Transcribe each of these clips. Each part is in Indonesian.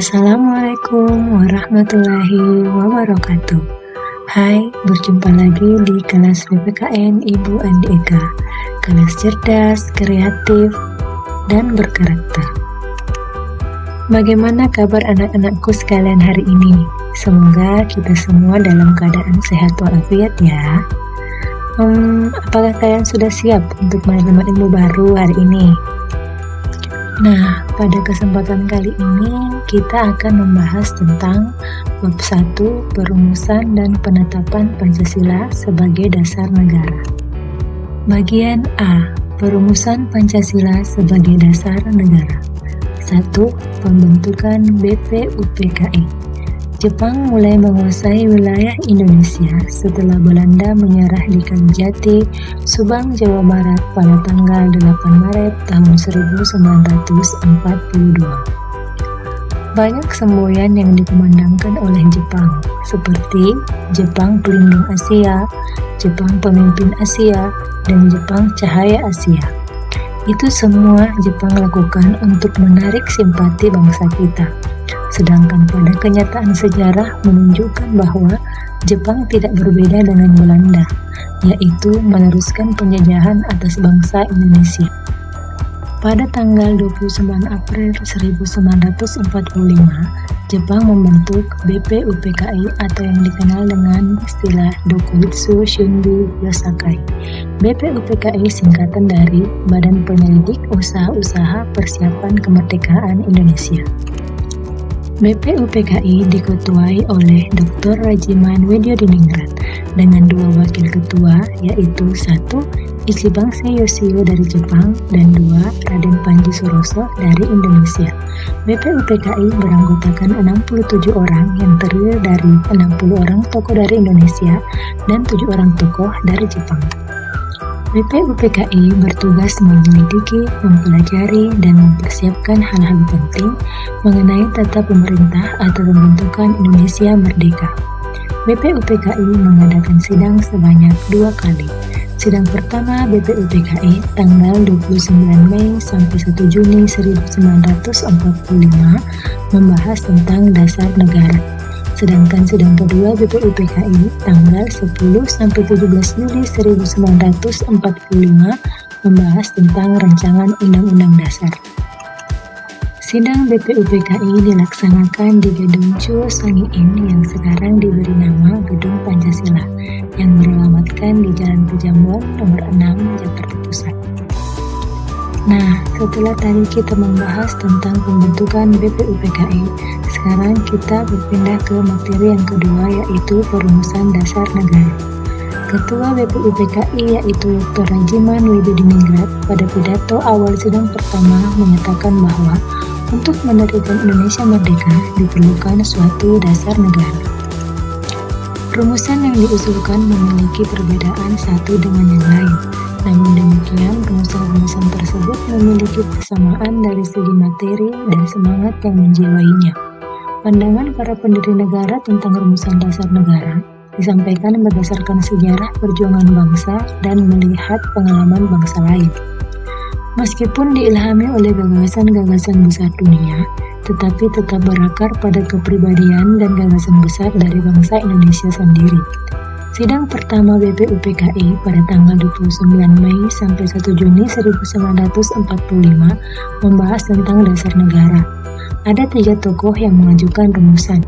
Assalamualaikum warahmatullahi wabarakatuh. Hai, berjumpa lagi di kelas PPKN Ibu Andi Eka. Kelas cerdas, kreatif, dan berkarakter. Bagaimana kabar anak-anakku sekalian hari ini? Semoga kita semua dalam keadaan sehat walafiat ya. Apakah kalian sudah siap untuk menerima ilmu baru hari ini? Nah, pada kesempatan kali ini kita akan membahas tentang bab 1 perumusan dan penetapan Pancasila sebagai dasar negara. Bagian A, perumusan Pancasila sebagai dasar negara. 1. Pembentukan BPUPKI. Jepang mulai menguasai wilayah Indonesia setelah Belanda menyerah di Kalijati, Subang, Jawa Barat pada tanggal 8 Maret tahun 1942. Banyak semboyan yang dikumandangkan oleh Jepang, seperti Jepang Pelindung Asia, Jepang Pemimpin Asia, dan Jepang Cahaya Asia. Itu semua Jepang lakukan untuk menarik simpati bangsa kita. Sedangkan pada kenyataan sejarah menunjukkan bahwa Jepang tidak berbeda dengan Belanda, yaitu meneruskan penjajahan atas bangsa Indonesia. Pada tanggal 29 April 1945, Jepang membentuk BPUPKI atau yang dikenal dengan istilah Dokujitsu Shunbi Yosakai. BPUPKI singkatan dari Badan Penyelidik Usaha-Usaha Persiapan Kemerdekaan Indonesia. BPUPKI diketuai oleh Dr. Rajiman Widyodiningrat dengan 2 wakil ketua, yaitu 1. Ichibangse Yoshio dari Jepang dan 2. Raden Panji Suroso dari Indonesia. BPUPKI beranggotakan 67 orang yang terdiri dari 60 orang tokoh dari Indonesia dan 7 orang tokoh dari Jepang. BPUPKI bertugas menyelidiki, mempelajari, dan mempersiapkan hal-hal penting mengenai tata pemerintah atau pembentukan Indonesia Merdeka. BPUPKI mengadakan sidang sebanyak 2 kali. Sidang pertama BPUPKI tanggal 29 Mei sampai 1 Juni 1945 membahas tentang dasar negara. Sedangkan sidang kedua BPUPKI tanggal 10 sampai 17 Juli 1945 membahas tentang rancangan Undang-Undang Dasar. Sidang BPUPKI dilaksanakan di Gedung Chu Sangiin yang sekarang diberi nama Gedung Pancasila yang beralamatkan di Jalan Pejamuan nomor 6 Jakarta Pusat. Nah, setelah tadi kita membahas tentang pembentukan BPUPKI, sekarang kita berpindah ke materi yang kedua, yaitu perumusan dasar negara. Ketua BPUPKI yaitu Dr. Rajiman Widyodiningrat pada pidato awal sidang pertama menyatakan bahwa untuk mendirikan Indonesia Merdeka diperlukan suatu dasar negara. Rumusan yang diusulkan memiliki perbedaan satu dengan yang lain. Namun demikian, rumusan-rumusan tersebut memiliki kesamaan dari segi materi dan semangat yang menjiwainya. Pandangan para pendiri negara tentang rumusan dasar negara disampaikan berdasarkan sejarah perjuangan bangsa dan melihat pengalaman bangsa lain. Meskipun diilhami oleh gagasan-gagasan besar dunia, tetapi tetap berakar pada kepribadian dan gagasan besar dari bangsa Indonesia sendiri. Sidang pertama BPUPKI pada tanggal 29 Mei sampai 1 Juni 1945 membahas tentang dasar negara. Ada 3 tokoh yang mengajukan rumusan.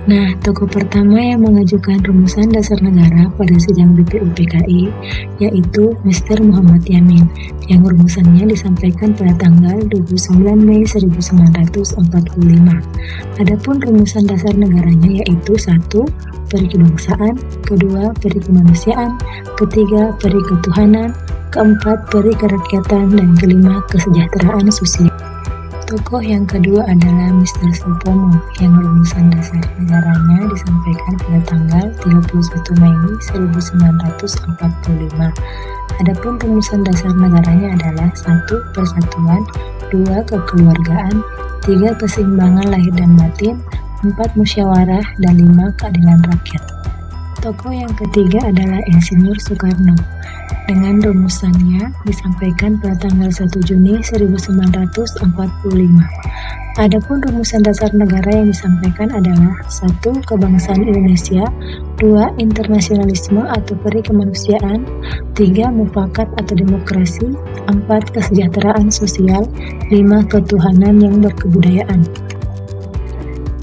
Nah, tokoh pertama yang mengajukan rumusan dasar negara pada sidang BPUPKI yaitu Mr. Muhammad Yamin, yang rumusannya disampaikan pada tanggal 29 Mei 1945. Adapun rumusan dasar negaranya yaitu 1. Peri kebangsaan, 2. Peri kemanusiaan, 3. Peri ketuhanan, 4. Peri kerakyatan, dan 5. Kesejahteraan sosial. Tokoh yang kedua adalah Mr. Supomo, yang rumusan dasar negaranya disampaikan pada tanggal 31 Mei 1945. Adapun rumusan dasar negaranya adalah 1. Persatuan, 2. Kekeluargaan, 3. Keseimbangan lahir dan batin, 4. Musyawarah, dan 5. Keadilan rakyat. Tokoh yang ketiga adalah Insinyur Soekarno. Dengan rumusannya disampaikan pada tanggal 1 Juni 1945. Adapun rumusan dasar negara yang disampaikan adalah 1. Kebangsaan Indonesia, 2. Internasionalisme atau peri kemanusiaan, 3. Mufakat atau demokrasi, 4. Kesejahteraan sosial, 5. Ketuhanan yang berkebudayaan.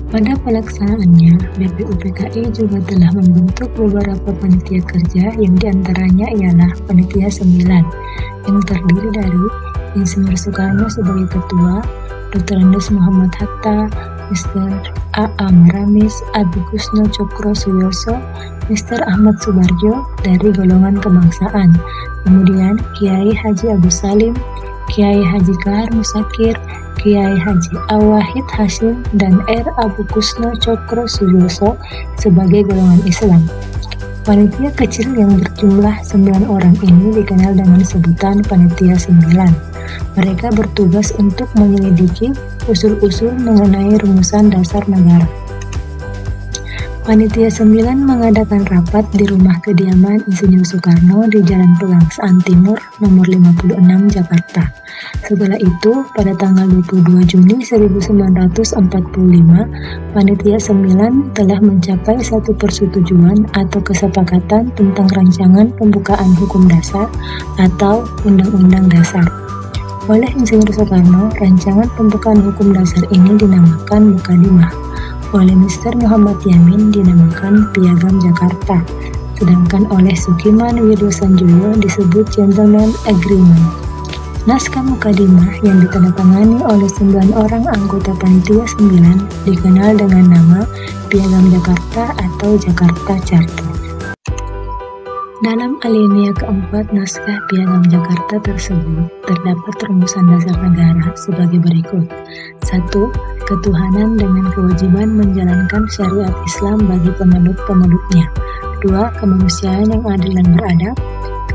Pada pelaksanaannya, BPUPKI juga telah membentuk beberapa panitia kerja yang diantaranya ialah Panitia 9 yang terdiri dari Insinyur Soekarno sebagai Ketua, Dr. Andes Muhammad Hatta, Mr. A.A. Maramis, Adi Kusno Cokro Suyoso, Mr. Ahmad Subarjo dari golongan kebangsaan, kemudian Kiai Haji Agus Salim, Kiai Haji Kahar Musakir, Kiai Haji Awahid Hashim, dan R. Abu Kusno Cokro Suyoso sebagai golongan Islam. Panitia kecil yang berjumlah 9 orang ini dikenal dengan sebutan Panitia 9. Mereka bertugas untuk menyelidiki usul-usul mengenai rumusan dasar negara. Panitia 9 mengadakan rapat di rumah kediaman Insinyur Soekarno di Jalan Pegangsaan Timur, nomor 56, Jakarta. Setelah itu, pada tanggal 22 Juni 1945, Panitia 9 telah mencapai satu persetujuan atau kesepakatan tentang rancangan pembukaan hukum dasar atau Undang-Undang Dasar. Oleh Insinyur Soekarno, rancangan pembukaan hukum dasar ini dinamakan Mukadimah. Oleh Mr. Muhammad Yamin dinamakan Piagam Jakarta, sedangkan oleh Sukiman Widosanjoyo disebut Gentleman Agreement. Naskah Mukadimah yang ditandatangani oleh 9 orang anggota Panitia 9 dikenal dengan nama Piagam Jakarta atau Jakarta Charter. Dalam alinea keempat naskah Piagam Jakarta tersebut terdapat rumusan dasar negara sebagai berikut. 1. Ketuhanan dengan kewajiban menjalankan syariat Islam bagi pemeluk-pemeluknya. 2. Kemanusiaan yang adil dan beradab.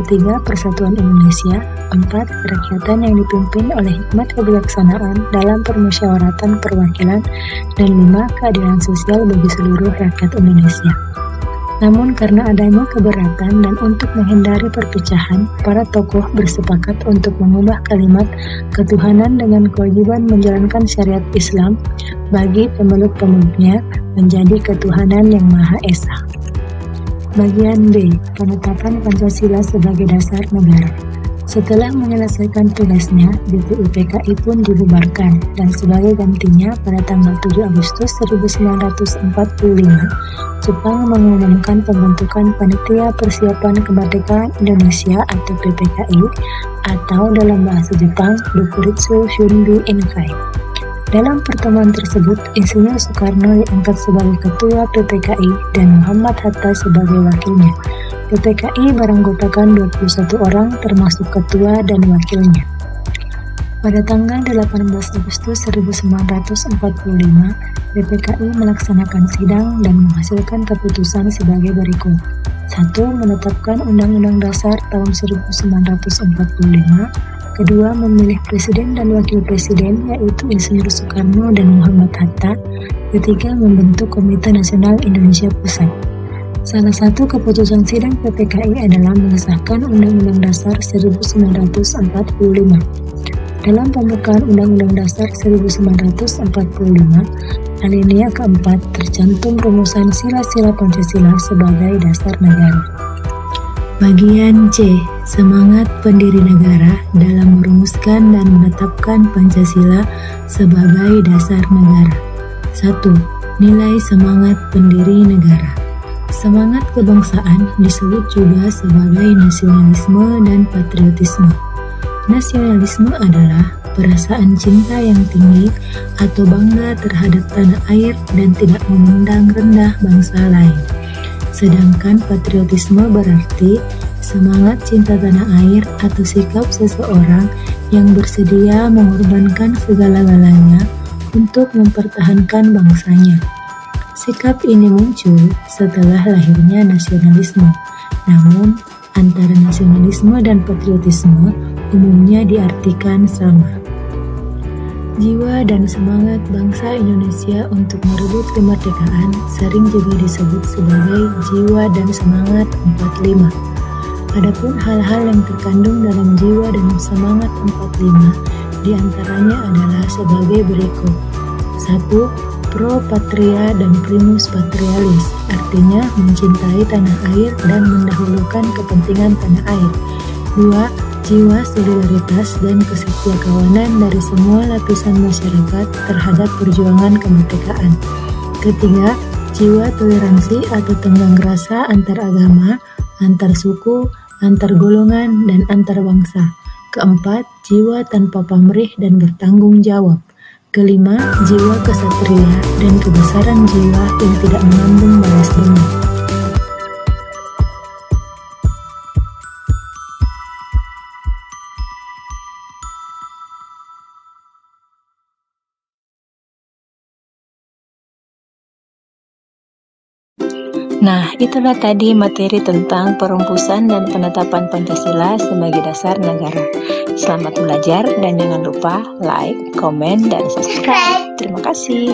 3. Persatuan Indonesia. 4. Kerakyatan yang dipimpin oleh hikmat kebijaksanaan dalam permusyawaratan perwakilan. Dan 5. Keadilan sosial bagi seluruh rakyat Indonesia. Namun karena adanya keberatan dan untuk menghindari perpecahan, para tokoh bersepakat untuk mengubah kalimat ketuhanan dengan kewajiban menjalankan syariat Islam bagi pemeluk-pemeluknya menjadi ketuhanan yang Maha Esa. Bagian B. Penetapan Pancasila sebagai dasar negara. Setelah menyelesaikan tugasnya, BPUPKI pun dibubarkan dan sebagai gantinya pada tanggal 7 Agustus 1945, Jepang mengumumkan pembentukan Panitia Persiapan Kemerdekaan Indonesia atau PPKI atau dalam bahasa Jepang Dokuritsu Shunbi Inkai. Dalam pertemuan tersebut, Insinyur Soekarno diangkat sebagai Ketua PPKI dan Muhammad Hatta sebagai wakilnya. PPKI beranggotakan 21 orang termasuk ketua dan wakilnya. Pada tanggal 18 Agustus 1945, PPKI melaksanakan sidang dan menghasilkan keputusan sebagai berikut. 1. Menetapkan Undang-Undang Dasar tahun 1945. Kedua, memilih Presiden dan Wakil Presiden yaitu Insinyur Soekarno dan Muhammad Hatta. Ketiga, membentuk Komite Nasional Indonesia Pusat. Salah satu keputusan sidang PPKI adalah mengesahkan Undang-Undang Dasar 1945. Dalam pembukaan Undang-Undang Dasar 1945, alinea keempat tercantum rumusan sila-sila Pancasila sebagai dasar negara. Bagian C. Semangat pendiri negara dalam merumuskan dan menetapkan Pancasila sebagai dasar negara. 1. Nilai semangat pendiri negara. Semangat kebangsaan disebut juga sebagai nasionalisme dan patriotisme. Nasionalisme adalah perasaan cinta yang tinggi atau bangga terhadap tanah air dan tidak memandang rendah bangsa lain. Sedangkan patriotisme berarti semangat cinta tanah air atau sikap seseorang yang bersedia mengorbankan segala-galanya untuk mempertahankan bangsanya. Sikap ini muncul setelah lahirnya nasionalisme. Namun, antara nasionalisme dan patriotisme umumnya diartikan sama. Jiwa dan semangat bangsa Indonesia untuk merebut kemerdekaan sering juga disebut sebagai jiwa dan semangat 45. Adapun hal-hal yang terkandung dalam jiwa dan semangat 45 diantaranya adalah sebagai berikut. 1. Pro patria dan primus patrialis, artinya mencintai tanah air dan mendahulukan kepentingan tanah air. 2. Jiwa solidaritas dan kesetiakawanan dari semua lapisan masyarakat terhadap perjuangan kemerdekaan. Ketiga, jiwa toleransi atau tenggang rasa antar agama, antar suku, antar golongan, dan antar bangsa. Keempat, jiwa tanpa pamrih dan bertanggung jawab. Kelima, jiwa kesatria dan kebesaran jiwa yang tidak mengandung balas dendam. Nah, itulah tadi materi tentang perumusan dan penetapan Pancasila sebagai dasar negara. Selamat belajar dan jangan lupa like, komen, dan subscribe. Terima kasih.